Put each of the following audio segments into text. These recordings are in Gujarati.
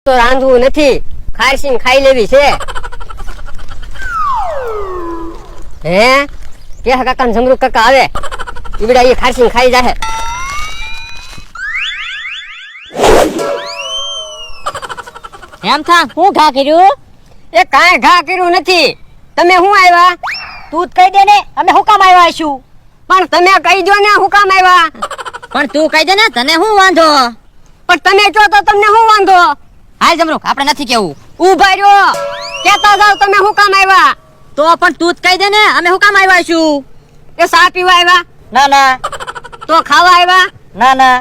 તો રાંધવું નથી, ખારસીને ખાઈ લેવી છે. હે કે કાકા જમરૂક કાકા આવે ઈબડા એ ખારસીને ખાઈ જાહે. એમ થા હું ઘા કર્યું? એ કાંઈ ઘા કર્યું નથી. તમે હું આવ્યા? તું જ કહી દે ને અમે હું કામ આવ્યા છું. પણ તમે કહી દો ને હું કામ આવ્યા. પણ તું કહી દે ને તને હું વાંધો? પણ તમે કહો તો તમને હું વાંધો? હાલ જમરૂક આપણે નથી કેવું. ઉભા રહ્યો, કેતા જાવ તમે હું કામ આવ્યા. તો પણ તું જ કહી દે ને અમે હું કામ આવ્યા છું. એ સા પીવા આવ્યા? ના ના તો ખાવા આવ્યા? ના ના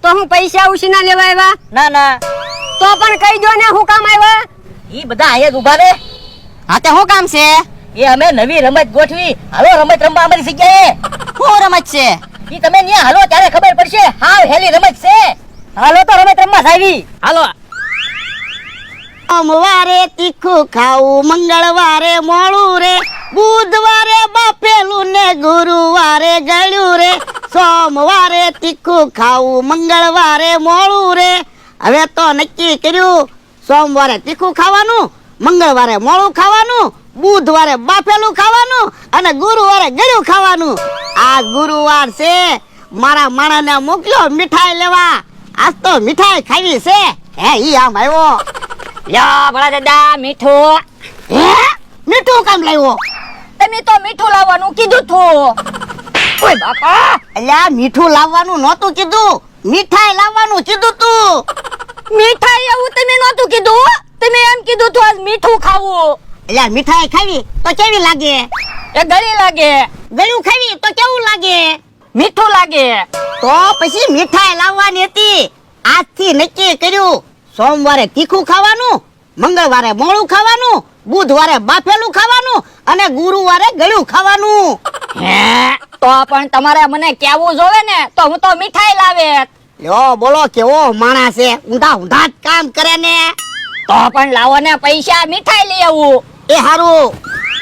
તો હું પૈસા ઉછીના લેવા આવ્યા? ના ના તો પણ કહી દો ને હું કામ આવ્યા. ઈ બધા અહીંયા જ ઉભા રે. હા તે શું કામ છે? એ અમે નવી રમત ગોઠવી, હાલો રમત રમવા અમારી જગ્યાએ. શું રમત છે? ઈ તમે ન્યા હાલો ત્યારે ખબર પડશે. હાવ હેલી રમત છે. હાલો તો રમત રમવા જાવી. હાલો. સોમવારે તીખું ખાવું, મંગળવારે મોળું રે, બુધવારે બાફેલું ને ગુરુવારે ગળ્યું રે. સોમવારે તીખું ખાવું, મંગળવારે મોળું રે. હવે તો નક્કી કર્યું, સોમવારે તીખું ખાવાનું, મંગળવારે મોળું ખાવાનું, બુધવારે બાફેલું ખાવાનું અને ગુરુવારે ગળ્યું ખાવાનું. આજ ગુરુવાર છે, મારા માણસને મોકલ્યો મીઠાઈ લેવા. આજ તો મીઠાઈ ખાવી છે. હે ઈ આમ આવ્યો. લ્યો ભલા દાદા મીઠું. હે મીઠું કામ લાવ્યો? તમે તો મીઠું લાવવાનું કીધું તું. ઓય બાપા. અલ્યા મીઠું લાવવાનું નહોતું કીધું, મીઠાઈ લાવવાનું કીધું તું. મીઠાઈ એવું તમે નહોતું કીધું. તમે એમ કીધું તું આજ મીઠું ખાવું. અલ્યા મીઠાઈ ખાવી તો કેવી લાગે? એ ગળી લાગે. ગળ્યું ખાવી તો કેવું લાગે? મીઠું લાગે. તો પછી મીઠાઈ લાવવાની હતી. આજથી નક્કી કર્યું, સોમવારે તીખું ખાવાનું, મંગળવારે મોળું ખાવાનું, બુધવારે બાફેલું ખાવાનું અને ગુરુવારે ગળ્યું ખાવાનું. હે તો પણ તમારે મને કેવું જોવે ને તો હું તો મીઠાઈ લાવે. લ્યો બોલો કેવો માણસ છે, ઊંધા ઊંધા જ કામ કરે ને. તો પણ લાવો ને પૈસા મીઠાઈ લઈ આવું. એ હારું.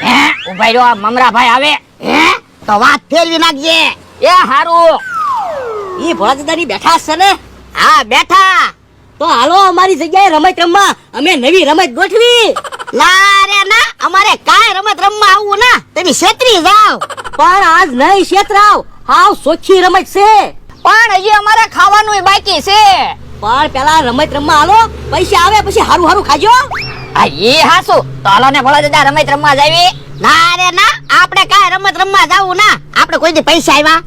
હે ઉભા રહ્યો મમરાભાઈ આવે. હે તો વાત ફેરવી નાખજે. એ હારું. ઈ ભોળાદાદાની બેઠા છે ને? હા બેઠા. તો હાલો અમારી જગ્યાએ રમત રમવા, અમે નવી રમત ગોઠવી. ના રે ના, અમારે કાંઈ રમત રમવા આવવું ના, તમે છેતરી જાવ. પણ આજ નહીં છેતરાવ, હાવ સોખી રમત છે. પણ હજી અમારે ખાવાનું બાકી છે. પણ પેલા રમત રમવા હાલો, પૈસા આવે પછી હારું હારું ખાજો. આ એ હાસુ તો હાલો ને ભોળા દાદા રમત રમવા જાવી. ના રે ના, આપણે કાંઈ રમત રમવા જાવું ના, આપણે કોઈ દી પૈસા આવ્યા.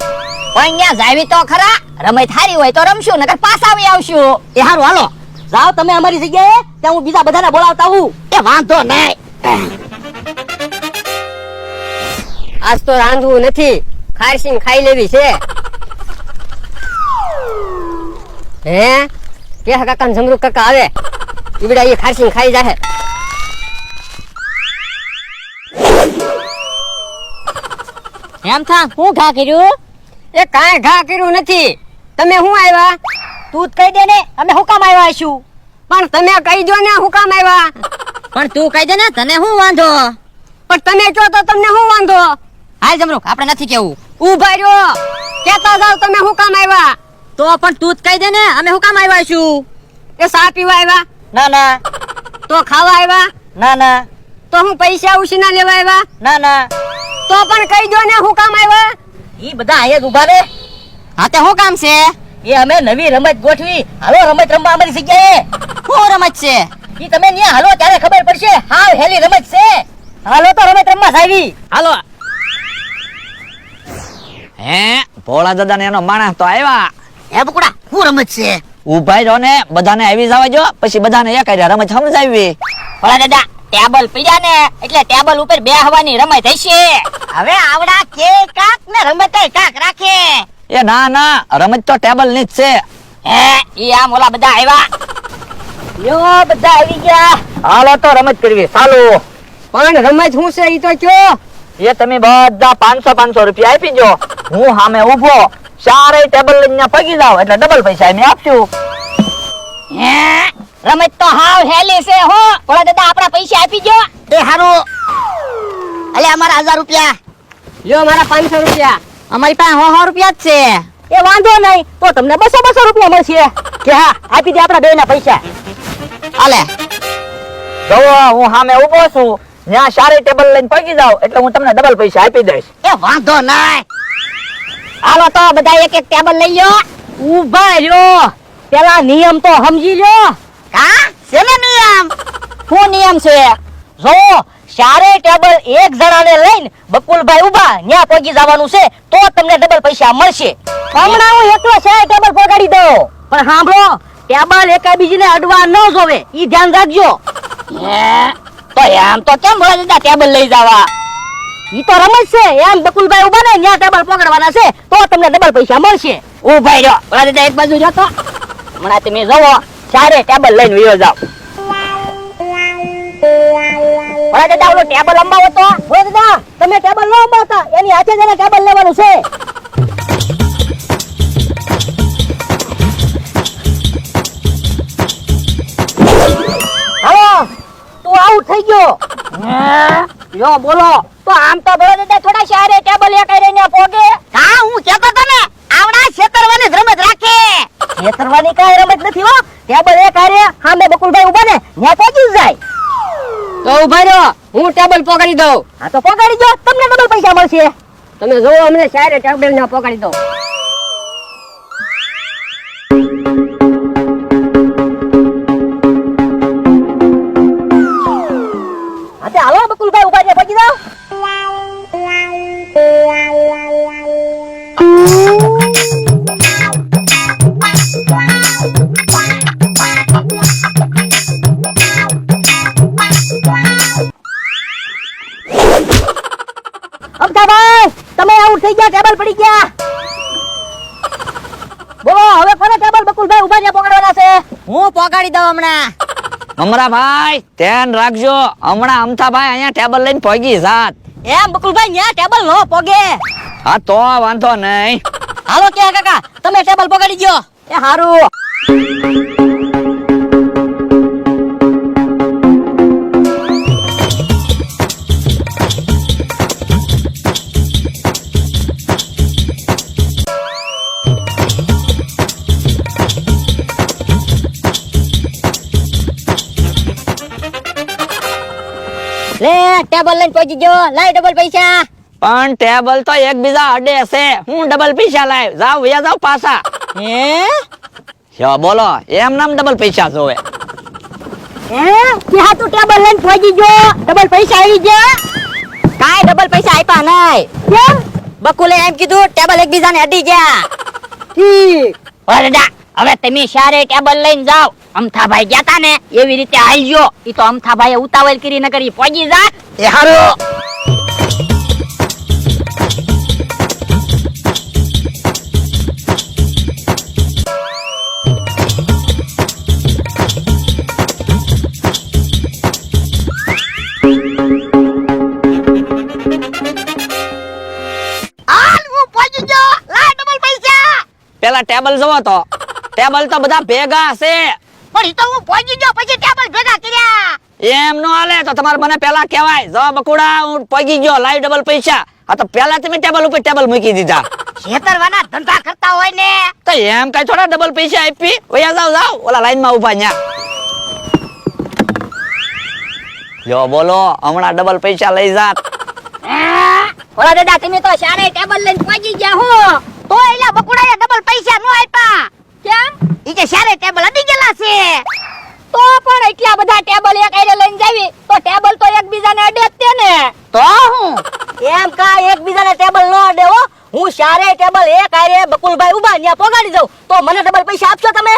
પણ ત્યાં જાવી તો ખરા, રમત હારી હોય તો રમશું નકર પાછા આવી આવશું. એ હારું હાલો જાઓ તમે અમારી જગ્યાએ, ત્યાં હું બીજા બધાને બોલાવતા આવું. એ વાંધો નહીં. આજ તો રાંધવું નથી, ખારસીને ખાઈ લેવી છે. હે કે કાકા જમરૂક કાકા આવે ઈબડા એ ખારસીને ખાઈ જાહે. એમ થા હું ઘા કર્યું? એ કાંઈ ઘા કર્યું નથી. તમે હું આવ્યા? તું જ કહી દે ને અમે હું કામ આવ્યા છું. પણ તમે કહી દો ને હું કામ આવ્યા. પણ તું કહી દે ને તને હું વાંધો? પણ તમે કહો તો તમને હું વાંધો? હાલ જમરૂક આપણે નથી કેવું. ઉભા રહ્યો, કેતા જાવ તમે હું કામ આવ્યા. તો પણ તું જ કહી દે ને અમે હું કામ આવ્યા છું. એ સા પીવા આવ્યા? ના ના તો ખાવા આવ્યા? ના ના તો હું પૈસા ઉછીના લેવા આવ્યા? ના ના તો પણ કહી દો ને હું કામ આવ્યા. ઈ બધા અહીંયા જ ઉભા રે. હા તે શું કામ છે? એ અમે નવી રમત ગોઠવી, હાલો રમત રમવા અમારી જગ્યાએ. શું રમત છે? ઈ તમે ન્યા હાલો ત્યારે ખબર પડશે. હાવ હેલી રમત છે. હાલો તો રમત રમવા જાવી. હાલો. હે ભોળા દાદા ને એનો માણસ તો આવ્યા. એ બકુડા શું રમત છે? ઉભા રહ્યો ને બધાને આવી જવા જો, પછી બધાને એક રમત સમજાવી. ભોળા દાદા ટેબલ પડ્યા ને એટલે ટેબલ ઉપર બેહવાની રમત હશે. હવે આવડા કે કાક ને રમત કાક રાખે. એ ના ના, રમત તો ટેબલ ની જ છે. હે ઈ આમ ઓલા બધા આવ્યા. યો બધા આવી ગયા. હાલો તો રમત કરવી ચાલુ. પણ રમત શું છે ઈ તો કયો. એ તમે બધા 500 રૂપિયા આપી જો, હું સામે ઉભો, ચારે ટેબલ લઈને પગી જાવ એટલે ડબલ પૈસા એમ આપશું. હે રમત તો હાવ હેલી છે હો. ભોળા દાદા આપણા પૈસા આપી જો. એ હારું. અલે અમારા 1000 રૂપિયા. લ્યો મારા 500 રૂપિયા. અમારી પાસે 100 રૂપિયા જ છે. એ વાંધો નહીં, તો તમને 200 રૂપિયા મળશે. કે હા આપી દે આપણા બેના પૈસા. હાલે જોવો હું સામે ઊભો છું, ત્યાં સારી ટેબલ લઈને પગી જાવ એટલે હું તમને ડબલ પૈસા આપી દઈશ. એ વાંધો નહીં. હાલો તો બધા એક એક ટેબલ લઈ લ્યો. ઊભા રહ્યો, પેલા નિયમ તો સમજી લ્યો. કા શેનો નિયમ? શું નિયમ છે? જો ચારે ટેબલ એક જણાને લઈને બકુલભાઈ ઊભા ન્યા પહોંચી જવાનું છે તો તમને ડબલ પૈસા મળશે. હમણાં હું એકલો ચાર ટેબલ પગાડી દઉં, પણ સાંભળો, ટેબલ એકાબીજીને અડવા ન જોવે, ઈ ધ્યાન રાખજો. તો એમ તો કેમ ભલા દાદા ટેબલ લઈ જવા? ઈ તો રમત છે, એમ બકુલભાઈ ઊભા ને ન્યા ટેબલ પકડવાના છે તો તમને ડબલ પૈસા મળશે. ઊભા રહ્યો, ભલા દાદા એક બાજુ રહ્યો તો હમણાં તમે જોવો ચારે ટેબલ લઈને વયો જાવ. ભલા દાદા ઓલો ટેબલ અંબાવો તો. ભલા દાદા તમે ટેબલ ન અંબાવતા, એની હાથે જઈને ટેબલ લેવાનું છે. હાલો તું આઉટ થઈ ગયો. યો બોલો તો આમ તો ભલા દાદા થોડા ચારે ટેબલ એક આઈને પોગે. કા હું કહેતો તને આવડા છેતરવાની જ રમત રાખે. છેતરવાની કાંઈ રમત નથી હો. ટેબલ એક આરે સામે બકુલભાઈ ઊભા ને ન્યા પહોંચી જ જાય. તો ઉભા રહ્યો, હું ટેબલ પકડી દઉં. હા તો પગાડી દો, તમને ડબલ પૈસા મળશે. તમે જોવો અમને સારે ટેબલ ના પકડી દઉં. હા તે હાલો બકુલભાઈ ઊભા છે, પહોંચી જાઓ. અમથાભાઈ તમે આઉટ થઈ ગયા, ટેબલ પડી ગયા. બોલો હવે કોને ટેબલ બકુલભાઈ ઊભા છે પકડવાના છે? હું પગાડી દઉં હમણાં. અમરાભાઈ ધ્યાન રાખજો, હમણાં અમથાભાઈ અહીંયા ટેબલ લઈને પગી જાત. એમ બકુલભાઈ ન્યા ટેબલ નો પોગે. હા તો વાંધો નહીં. હાલો ક્યાં કાકા તમે ટેબલ પકડી ગયો. એ હારું. લે ટેબલ લઈને પહોંચી ગયો, લાય ડબલ પૈસા. પણ ટેબલ તો એકબીજા અડે છે, હું ડબલ પૈસા લાવ. જાવ વયા જાવ પાછા. હે યો બોલો એમ નામ ડબલ પૈસા જોવે. હે ક્યાં તું ટેબલ લઈને પહોંચી ગયો, ડબલ પૈસા આવી ગયા? કાઈ ડબલ પૈસા આપ્યા નહીં. કેમ? બકુલે એમ કીધું ટેબલ એકબીજાને અડી ગયા. ઠીક. ઓરડા હવે તમે સારે ટેબલ લઈને જાવ. અમથાભાઈ ગયા તા ને એવી રીતે હાલજો. ઈ તો અમથાભાઈએ ઉતાવળ કરી ન કરી પહોંચી જા. એ હારું. હાલ હું પહોંચી ગયો. લાય ડબલ પૈસા. પેલા ટેબલ જોવો તો, ટેબલ તો બધા ભેગા છે. પણ ઈ તો હું પહોંચી ગયો પછી ટેબલ ભેગા કર્યા. એમ નો હાલે, તો તમારે મને પેલા કહેવાય. જો બકુડા હું પગી ગયો, લાઈ ડબલ પૈસા. આ તો પેલા તમે ટેબલ ઉપર ટેબલ મૂકી દીધા. છેતરવાના ધંધા કરતા હોય ને. તો એમ કઈ થોડા ડબલ પૈસા આપી. વયા જાવ જાવ ઓલા લાઈન માં ઉભા ન્યા. યો બોલો હમણાં ડબલ પૈસા લઈ જાત. ઓલા દાદા તમે તો સારે ટેબલ લઈને પહોંચી ગયા હો. તો એલા બકુડાએ ડબલ પૈસા નો આપ્યા. કેમ? ઈ કે સારે ટેબલ અડી ગયેલા છે. તો પણ એટલા બધા ટેબલ એક આરે લઈને જાવી તો ટેબલ તો એકબીજાને અડે જ તે ને. તો હું એમ કા એકબીજાને ટેબલ નો અડે હો. હું સારે ટેબલ એક આરે બકુલભાઈ ઊભા ન્યા પગાડી દઉં તો મને ડબલ પૈસા આપશો તમે?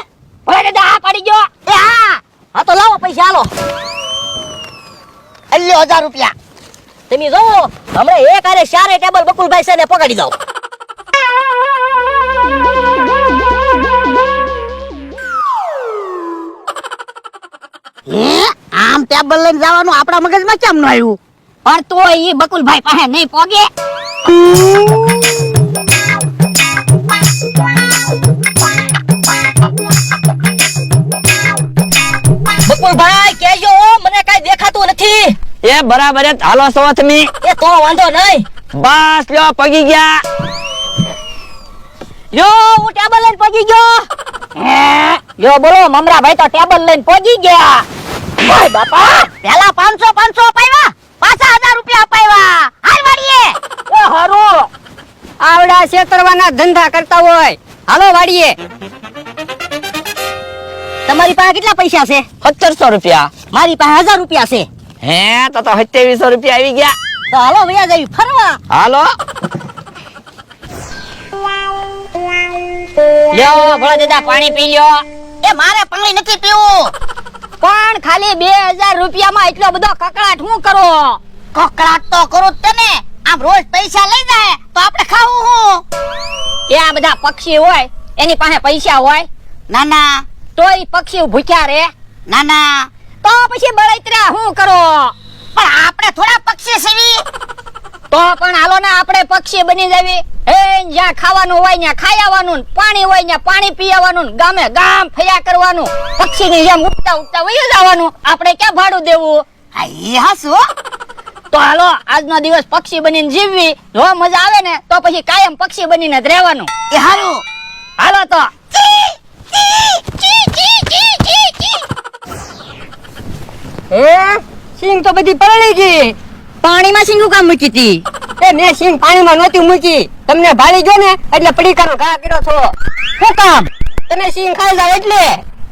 ઓલા દાદા આ પડી ગયો. એ હા હા તો લાવો પૈસા હાલો. અલ્યો 1000 રૂપિયા. તમે જોવો હમણાં એક આરે સારે ટેબલ બકુલભાઈ છે ને પગાડી દઉં. આમ ટેબલ લઈને જવાનું આપણા મગજમાં કેમ ન આવ્યું? પણ તો ઈ બકુલભાઈ પાસે નહીં પોગે. બકુલભાઈ કેજો મને કાઈ દેખાતું નથી. એ બરાબર જ હાલો છો તમે. એ તો વાંધો નહીં. બસ લ્યો પગી ગયા. યો હું ટેબલ લઈને પહોંચી ગયો. યો બોલો મમરા ભાઈ તો ટેબલ લઈને પહોંચી ગયા. ઓય બાપા પેલા 500 અપાવ્યા, પાછા 1000 રૂપિયા અપાવ્યા. હાલ વાડીએ. એ હારું આવડા છેતરવાના ધંધા કરતા હોય, હાલો વાડીએ. તમારી પાસે કેટલા પૈસા છે? 1700 રૂપિયા. મારી પાસે 1000 રૂપિયા છે. હે તો 2700 રૂપિયા આવી ગયા. તો હાલો વયા જઈ ફરવા. હાલો લ્યો ભોળા દાદા પાણી પી લ્યો. એ મારે પાણી નથી પીવું. પણ ખાલી 2000 રૂપિયામાં એટલો બધો કકળાટ હું કરો? કકડાટ તો કરું જ તને. આમ રોજ પૈસા લઈ જાય તો આપણે ખાવું હું? એ આ બધા પક્ષી હોય એની પાસે પૈસા હોય નાના તોય પક્ષી ભૂખ્યા રે. નાના તો પછી બળતરા હું કરો? પણ આપણે થોડા પક્ષી સેવી. તો પણ હાલો ને આપણે પક્ષી બની જાવી. એ જ્યાં ખાવાનું હોય ત્યાં ખાઈ આવવાનું, ને પાણી હોય ત્યાં પાણી પી આવવાનું, ને ગામે ગામ ફર્યા કરવાનું, પક્ષીની જેમ ઉડતા ઉડતા વયું જવાનું. આપણે ક્યાં ભાડું દેવું? હા એ હાસુ. તો હાલો આજનો દિવસ પક્ષી બનીને જીવવી. જો મજા આવે ને તો પછી કાયમ પક્ષી બનીને જ રહેવાનું. એ હારું. હાલો તો. એ સિંગ તો બધી પલળી ગઈ. પાણીમાં સિંગું કામ મૂકી હતી? એ મેં સિંગ પાણીમાં નહોતી મૂકી, તમને ભાળી ગયો ને એટલે પડીકાનો ઘા કર્યો છો. શું કામ? તમે સિંગ ખાઈ જાય એટલે.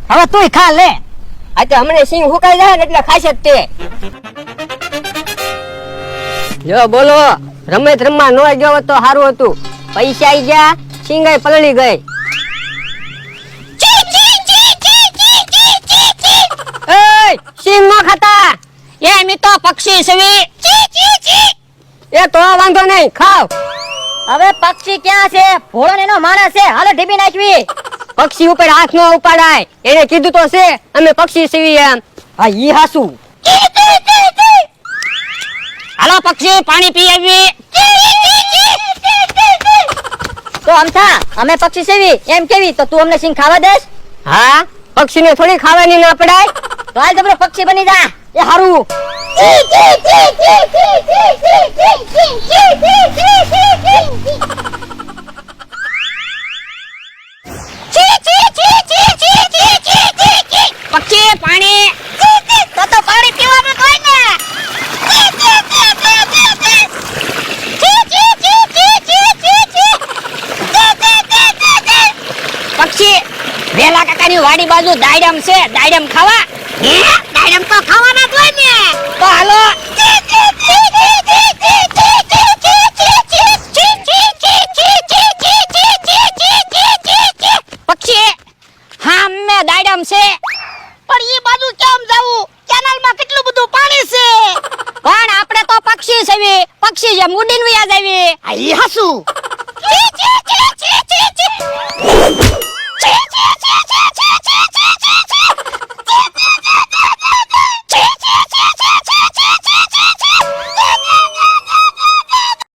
હવે તુંય ખા લે. આજે હમણે સિંગ હુકાઈ જાય ને એટલે ખાશે જ તે. જો બોલો, રમત રમવા ન ગયો હોત તો સારું હતું. પૈસા આઈ ગયા, સિંગાઈ પલળી ગઈ. એય, સિંગ ન ખાતા. એ મી તો પક્ષી સેવી. એ તો વાંધો નહીં, ખાવ. હવે પક્ષી ક્યાં છે? ભોળો ને એનો માણસ છે. હાલો ઢીબી નાખવી. પક્ષી ઉપર હાથ ન ઉપાડાય. એને કીધું તો છે અમે પક્ષી સીવી એમ. હા ઈ હાસુ. હાલો પક્ષી પાણી પી આવી. તો અમથા અમે પક્ષી સેવી એમ કેવી તો તું અમને સિંગ ખાવા દેસ? હા, પક્ષીને થોડી ખાવાની ના પડાય. તો હાલ જબરો પક્ષી બની જા. એ હારું. પક્ષી પાણી. તો પાણી પીવાનું હોય ને. પક્ષી વેલા કાકાની વાડી બાજુ દાયડમ છે, દાયડમ ખાવા? દાયડમ તો ખાવાના જ હોય ને. તો હાલો. પક્ષી હા મે દાયડમ છે. પણ ઈ બાજુ કેમ જાવું? કેનાલમાં કેટલું બધું પાણી છે. પણ આપણે તો પક્ષી છે, પક્ષી જેમ ઉડીને વયા જાવી. આ ઈ હાસુ.